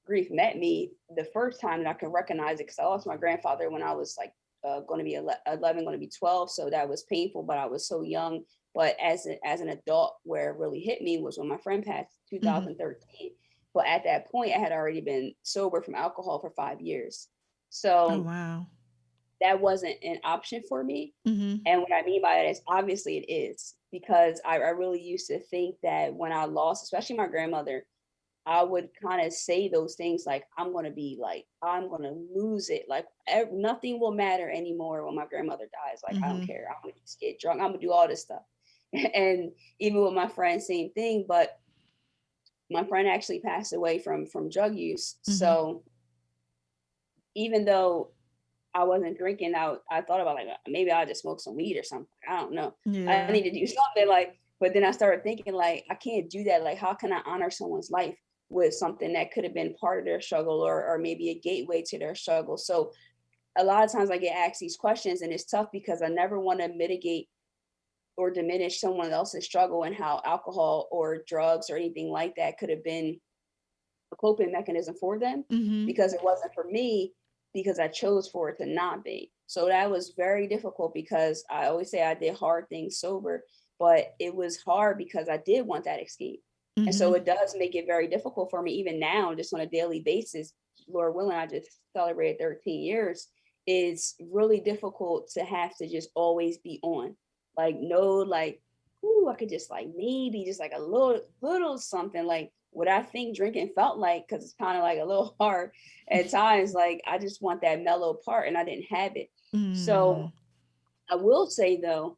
grief met me, the first time that I can recognize it, because I lost my grandfather when I was like going to be 11, going to be 12. So that was painful, but I was so young. But as an adult, where it really hit me was when my friend passed in Mm-hmm. 2013. But at that point, I had already been sober from alcohol for 5 years. Oh, So wow. that wasn't an option for me. Mm-hmm. And what I mean by that is obviously it is, because I really used to think that when I lost, especially my grandmother, I would kind of say those things like, I'm going to be like, I'm going to lose it. Like nothing will matter anymore when my grandmother dies. Like, I don't Mm-hmm. care. I'm going to just get drunk. I'm going to do all this stuff. And even with my friend, same thing. But my friend actually passed away from drug use. Mm-hmm. So even though I wasn't drinking, I thought about like, maybe I'll just smoke some weed or something. I don't know. I Yeah. need to do something like, but then I started thinking like, I can't do that. Like, how can I honor someone's life with something that could have been part of their struggle, or maybe a gateway to their struggle? So a lot of times I get asked these questions, and it's tough because I never want to mitigate or diminish someone else's struggle and how alcohol or drugs or anything like that could have been a coping mechanism for them, Mm-hmm. because it wasn't for me, because I chose for it to not be. So that was very difficult, because I always say I did hard things sober, but it was hard because I did want that escape. And so Mm-hmm. it does make it very difficult for me, even now, just on a daily basis. Lord willing, I just celebrated 13 years. It's really difficult to have to just always be on. Like, no, like, ooh, I could just like maybe just like a little something like what I think drinking felt like, because it's kind of like a little hard at times. Like, I just want that mellow part, and I didn't have it. Mm. So I will say though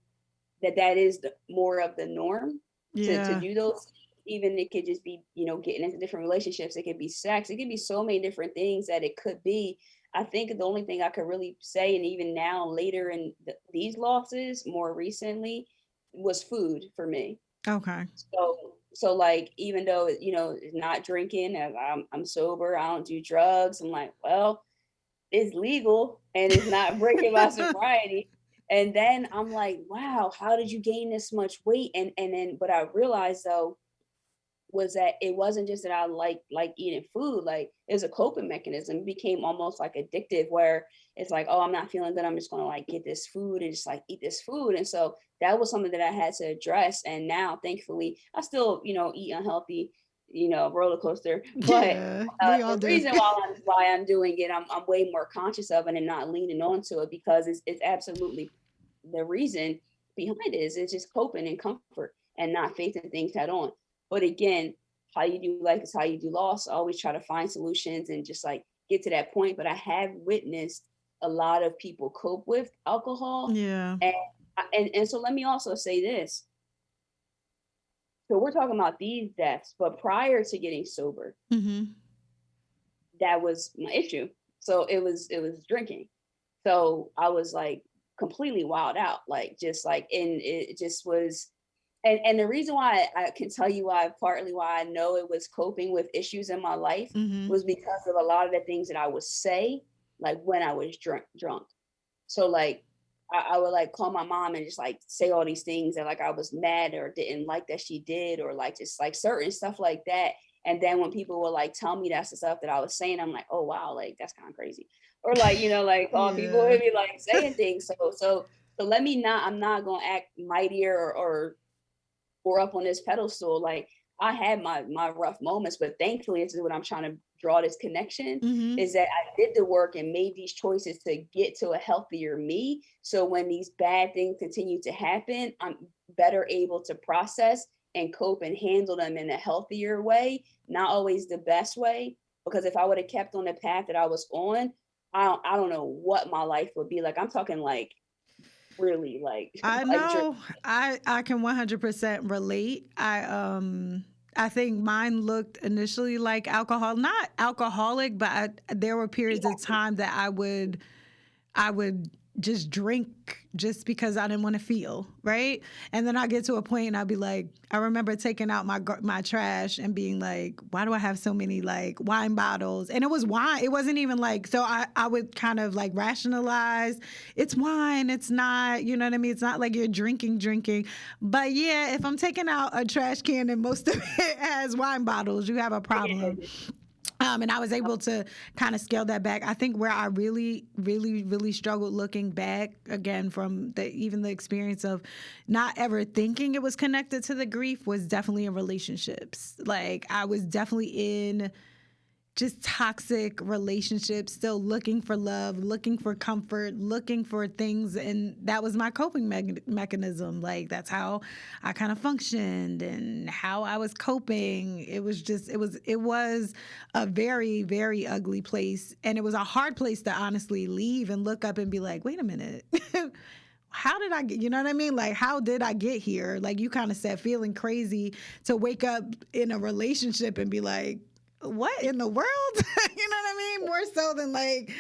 that is more of the norm to Yeah. do those. Even it could just be, getting into different relationships. It could be sex. It could be so many different things that it could be. I think the only thing I could really say, and even now later in these losses, more recently, was food for me. Okay. So like, even though it's not drinking, as I'm sober, I don't do drugs. I'm like, well, it's legal and it's not breaking my sobriety. And then I'm like, wow, how did you gain this much weight? And then, but I realized though, was that it wasn't just that I like eating food. Like, it's a coping mechanism. It became almost like addictive, where it's like, oh, I'm not feeling good, I'm just gonna like get this food and just like eat this food. And so that was something that I had to address. And now thankfully I still eat unhealthy, roller coaster. But Yeah, we all the do. reason why I'm doing it, I'm way more conscious of it and not leaning onto it, because it's absolutely the reason behind it is it's just coping and comfort, and not facing things head on. But again, how you do life is how you do loss. I always try to find solutions and just like get to that point. But I have witnessed a lot of people cope with alcohol. Yeah. And so let me also say this. So we're talking about these deaths, but prior to getting sober, Mm-hmm. that was my issue. So it was drinking. So I was like completely wild out, like just like, and it just was. And the reason why I can tell you partly why I know it was coping with issues in my life, Mm-hmm. was because of a lot of the things that I would say, like when I was drunk. So like, I would like call my mom and just like say all these things that like I was mad or didn't like that she did, or like just like certain stuff like that. And then when people would like tell me that's the stuff that I was saying, I'm like, oh wow, like that's kind of crazy. Or like, like, oh, people Yeah. would be like saying things. So let me not, I'm not gonna act mightier or up on this pedestal. Like, I had my rough moments, but thankfully, this is what I'm trying to draw this connection, Mm-hmm. is that I did the work and made these choices to get to a healthier me. So when these bad things continue to happen, I'm better able to process and cope and handle them in a healthier way, not always the best way. Because if I would have kept on the path that I was on, I don't know what my life would be like. I'm talking like really like I like know. I can 100% relate. I think mine looked initially like alcohol, not alcoholic, but there were periods of time that I would just drink just because I didn't want to feel, right? And then I get to a point and I'll be like, I remember taking out my trash and being like, why do I have so many like wine bottles? And it was wine. It wasn't even like, so I would kind of like rationalize, it's wine, it's not, you know what I mean? It's not like you're drinking. But yeah, if I'm taking out a trash can and most of it has wine bottles, you have a problem. And I was able to kind of scale that back. I think where I really, really, really struggled looking back again from even the experience of not ever thinking it was connected to the grief was definitely in relationships. Like I was definitely in just toxic relationships, still looking for love, looking for comfort, looking for things. And that was my coping mechanism. Like that's how I kind of functioned and how I was coping. It was a very, very ugly place. And it was a hard place to honestly leave and look up and be like, wait a minute. How did I get, you know what I mean? Like, how did I get here? Like you kind of said, feeling crazy to wake up in a relationship and be like, what in the world? You know what I mean? More so than like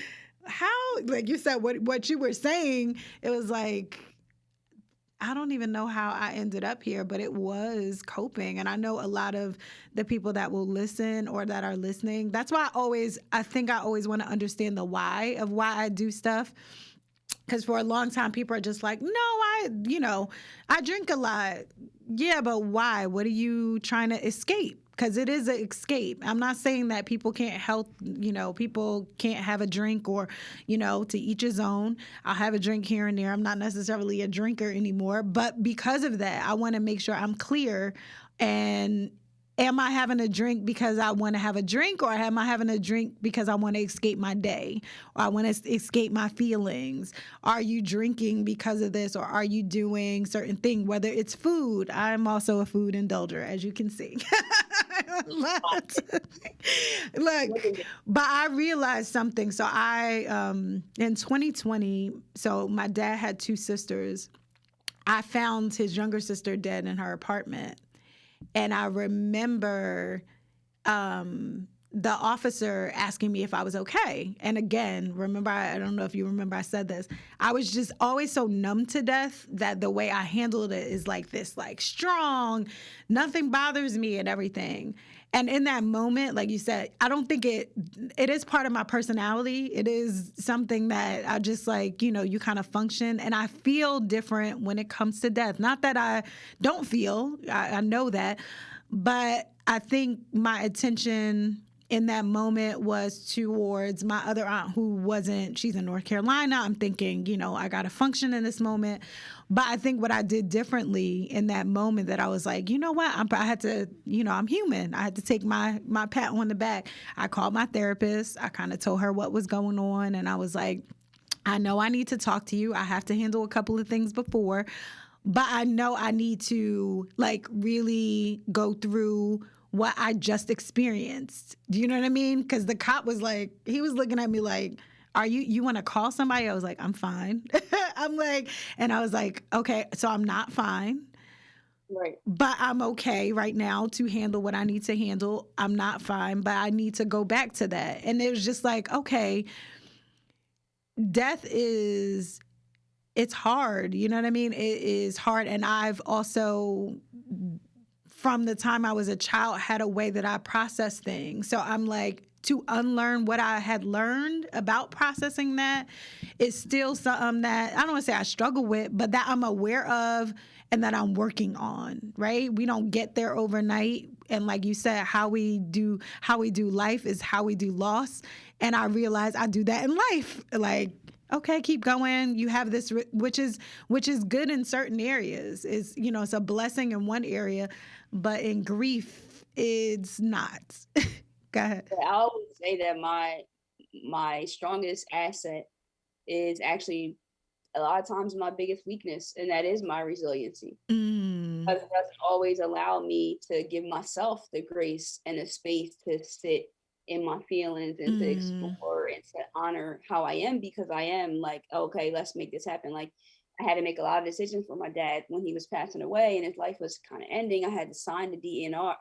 how, like you said, what you were saying, it was like, I don't even know how I ended up here, but it was coping. And I know a lot of the people that will listen or that are listening, that's why I think I always want to understand the why of why I do stuff. Because for a long time, people are just like, no, I drink a lot. Yeah, but why? What are you trying to escape? Because it is an escape. I'm not saying that people can't people can't have a drink or, to each his own. I'll have a drink here and there. I'm not necessarily a drinker anymore. But because of that, I want to make sure I'm clear. And am I having a drink because I want to have a drink, or am I having a drink because I want to escape my day, or I want to escape my feelings? Are you drinking because of this, or are you doing certain thing, whether it's food? I'm also a food indulger, as you can see. Look, but I realized something. So in 2020, so my dad had two sisters. I found his younger sister dead in her apartment. And I remember the officer asking me if I was okay. And again, remember, I don't know if you remember I said this. I was just always so numb to death that the way I handled it is like this, like strong, nothing bothers me and everything. And in that moment, like you said, I don't think it is part of my personality. It is something that I just like, you kind of function. And I feel different when it comes to death. Not that I don't feel, I know that. But I think my attention in that moment was towards my other aunt she's in North Carolina. I'm thinking, I got to function in this moment. But I think what I did differently in that moment, that I was like, you know what? I had to, I'm human. I had to take my pat on the back. I called my therapist. I kind of told her what was going on. And I was like, I know I need to talk to you. I have to handle a couple of things before. But I know I need to like really go through what I just experienced. Do you know what I mean? Because the cop was like, he was looking at me like, you want to call somebody? I was like, I'm fine. And I was like, okay, so I'm not fine. Right. But I'm okay right now to handle what I need to handle. I'm not fine, but I need to go back to that. And it was just like, okay, death it's hard. You know what I mean? It is hard. And I've also, from the time I was a child, had a way that I process things. So I'm like, to unlearn what I had learned about processing that is still something that I don't want to say I struggle with, but that I'm aware of and that I'm working on, right? We don't get there overnight. And like you said, how we do life is how we do loss. And I realize I do that in life. Like, okay, keep going. You have this, which is good in certain areas. It's a blessing in one area, but in grief, it's not. Go ahead. I always say that my strongest asset is actually a lot of times my biggest weakness, and that is my resiliency. Because it doesn't always allow me to give myself the grace and the space to sit in my feelings and to explore and to honor how I am, because I am like, okay, let's make this happen. Like, I had to make a lot of decisions for my dad when he was passing away and his life was kind of ending. I had to sign the DNR,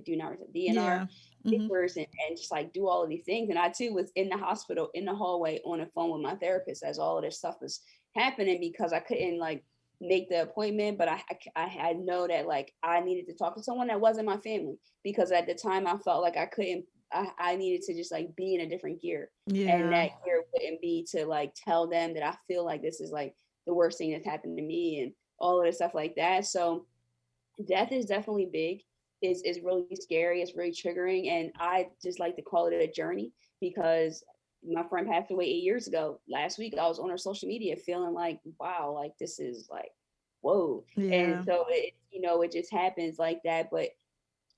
do not DNR Yeah. papers and just like do all of these things. And I too was in the hospital in the hallway on the phone with my therapist as all of this stuff was happening because I couldn't like make the appointment, but I had know that like I needed to talk to someone that wasn't my family because at the time I felt like I couldn't. I needed to just like be in a different gear, and Yeah. that gear wouldn't be to like tell them that I feel like this is like the worst thing that's happened to me and all of the stuff like that. So death is definitely big. Is really scary. It's really triggering, and I just like to call it a journey because my friend passed away 8 years ago. Last week, I was on her social media feeling like, wow, like this is like, whoa. And Yeah. so it just happens like that. But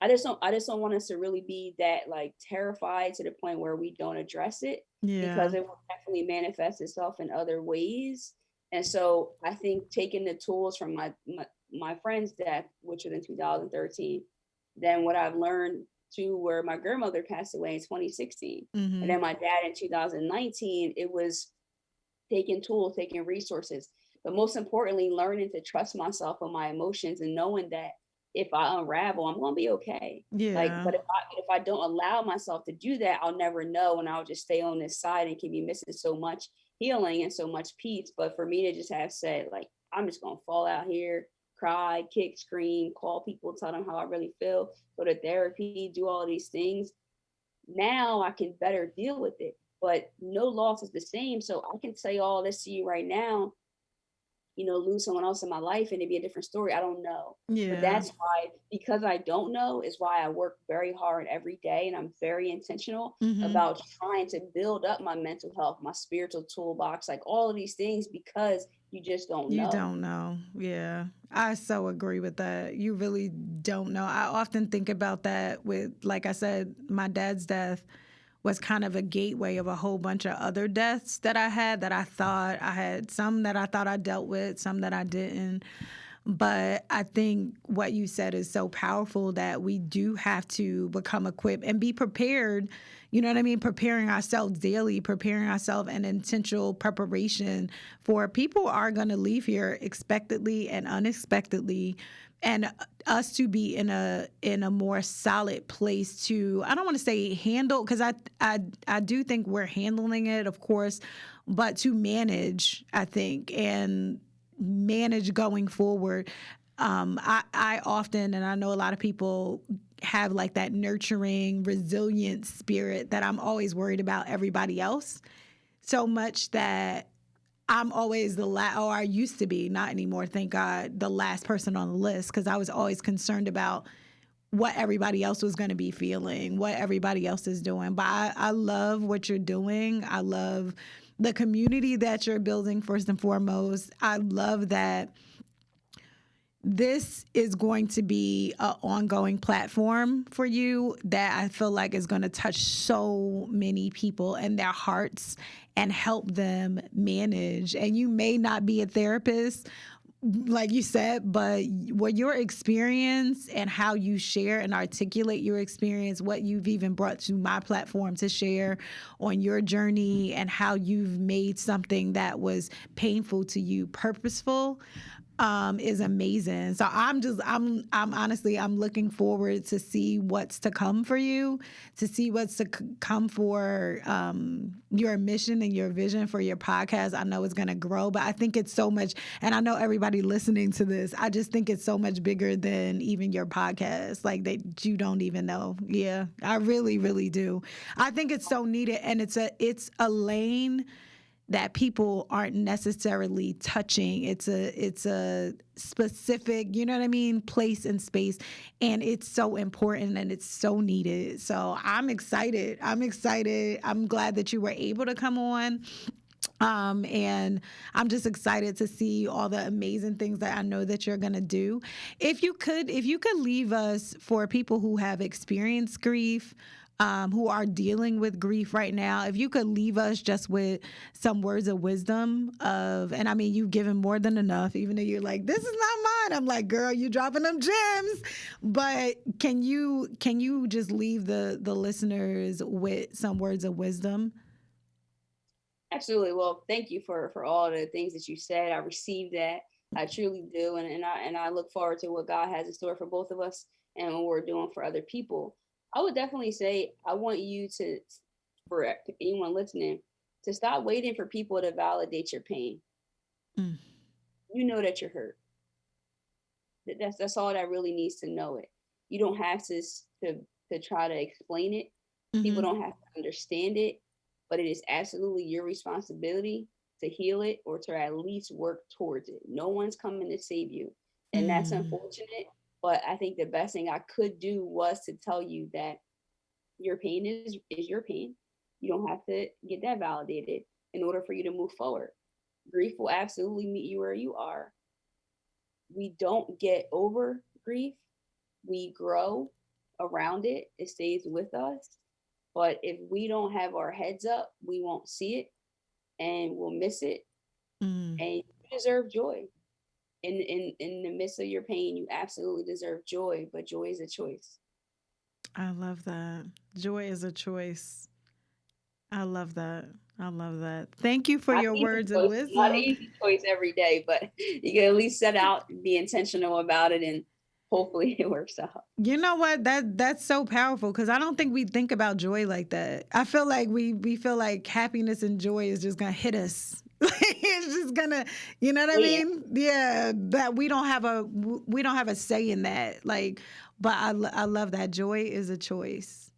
I just don't want us to really be that like terrified to the point where we don't address it Yeah. because it will definitely manifest itself in other ways. And so I think taking the tools from my friend's death, which was in 2013, then what I've learned to where my grandmother passed away in 2016, and Mm-hmm. then my dad in 2019, it was taking tools, taking resources, but most importantly, learning to trust myself and my emotions and knowing that if I unravel, I'm gonna be okay. Like, Yeah. but if I don't allow myself to do that, I'll never know, and I'll just stay on this side and can be missing so much healing and so much peace. But for me to just have said, like, I'm just gonna fall out here, cry, kick, scream, call people, tell them how I really feel, go to therapy, do all these things, now I can better deal with it. But no loss is the same. So I can say all this to you right now, lose someone else in my life and it'd be a different story. I don't know. But Yeah. that's why, because I don't know, is why I work very hard every day and I'm very intentional Mm-hmm. about trying to build up my mental health, my spiritual toolbox, like all of these things, because you just don't You know. don't know. Yeah. I so agree with that. You really don't know. I often think about that with, like I said, my dad's death was kind of a gateway of a whole bunch of other deaths that I had that I thought I had, some that I thought I dealt with, some that I didn't. But I think what you said is so powerful that we do have to become equipped and be prepared. You know what I mean? Preparing ourselves daily, preparing ourselves and intentional preparation for people are going to leave here expectedly and unexpectedly, and us to be in a more solid place to, I don't want to say handle, because I do think we're handling it, of course, but to manage, I think, and manage going forward. I often, and I know a lot of people have like that nurturing, resilient spirit that I'm always worried about everybody else so much that I'm always the last, or I used to be, not anymore, thank God, the last person on the list because I was always concerned about what everybody else was going to be feeling, what everybody else is doing. But I love what you're doing. I love the community that you're building, first and foremost. I love that this is going to be an ongoing platform for you that I feel like is going to touch so many people and their hearts and help them manage. And you may not be a therapist, like you said, but what your experience and how you share and articulate your experience, what you've even brought to my platform to share on your journey and how you've made something that was painful to you purposeful, is amazing. So I'm honestly, I'm looking forward to see what's to come for you, to see what's to come for your mission and your vision for your podcast. I know it's going to grow, but I think it's so much, and I know everybody listening to this, I just think it's so much bigger than even your podcast, like that you don't even know. Yeah, I really, really do. I think it's so needed, and it's a lane that people aren't necessarily touching. It's a specific, you know what I mean, place and space, and it's so important and it's so needed. So I'm excited. I'm excited. I'm glad that you were able to come on. And I'm just excited to see all the amazing things that I know that you're gonna do. If you could leave us, for people who have experienced grief, who are dealing with grief right now, if you could leave us just with some words of wisdom and I mean, you've given more than enough, even though you're like, this is not mine. I'm like, girl, you dropping them gems. But can you just leave the listeners with some words of wisdom? Absolutely. Well, thank you for all the things that you said. I received that. I truly do, and I look forward to what God has in store for both of us and what we're doing for other people. I would definitely say I want you to, for anyone listening, to stop waiting for people to validate your pain. Mm. You know that you're hurt. That's all that really needs to know it. You don't have to try to explain it. People Mm-hmm. don't have to understand it, but it is absolutely your responsibility to heal it or to at least work towards it. No one's coming to save you. And that's Mm. unfortunate. But I think the best thing I could do was to tell you that your pain is your pain. You don't have to get that validated in order for you to move forward. Grief will absolutely meet you where you are. We don't get over grief. We grow around it. It stays with us. But if we don't have our heads up, we won't see it and we'll miss it. Mm. And you deserve joy. In the midst of your pain, you absolutely deserve joy, but joy is a choice. I love that. Joy is a choice. I love that. I love that. Thank you for Not your an easy words of choice, not an wisdom. easy choice every day, but you can at least set out, be intentional about it, and hopefully it works out. You know what? That's so powerful because I don't think we think about joy like that. I feel like we feel like happiness and joy is just gonna hit us. It's just gonna, you know what I Yeah. mean? Yeah, that we don't have a say in that. Like, but I love that joy is a choice.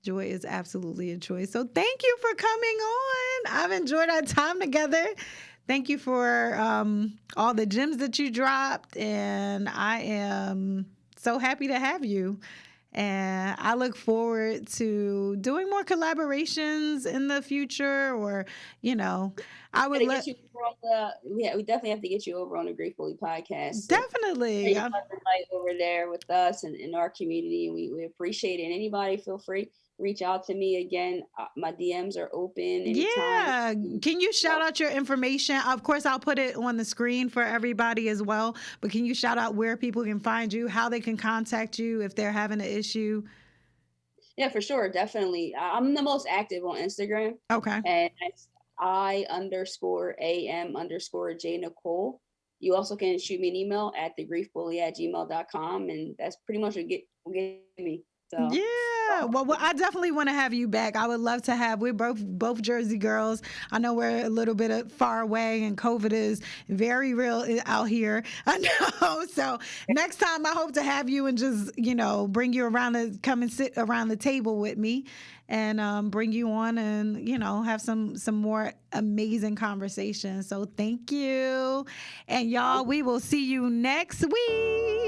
Joy is absolutely a choice. So thank you for coming on. I've enjoyed our time together. Thank you for all the gems that you dropped, and I am so happy to have you. And I look forward to doing more collaborations in the future, or you know, I would Gotta get let you over on the we definitely have to get you over on the Gratefully podcast to definitely. spend the night over there with us and in our community. And we appreciate it. And anybody feel free, reach out to me again. My DMs are open anytime. Yeah. Can you shout out your information? Of course, I'll put it on the screen for everybody as well. But can you shout out where people can find you, how they can contact you if they're having an issue? Yeah, for sure. Definitely. I'm the most active on Instagram, Okay. and that's I_AM_J Nicole. You also can shoot me an email at thegriefbully@gmail.com, and that's pretty much what get me. So, Yeah. Well, I definitely want to have you back. I would love to have. We're both Jersey girls. I know we're a little bit far away, and COVID is very real out here. I know. So next time, I hope to have you and just bring you around to come and sit around the table with me, and bring you on and have some more amazing conversations. So thank you, and y'all, we will see you next week.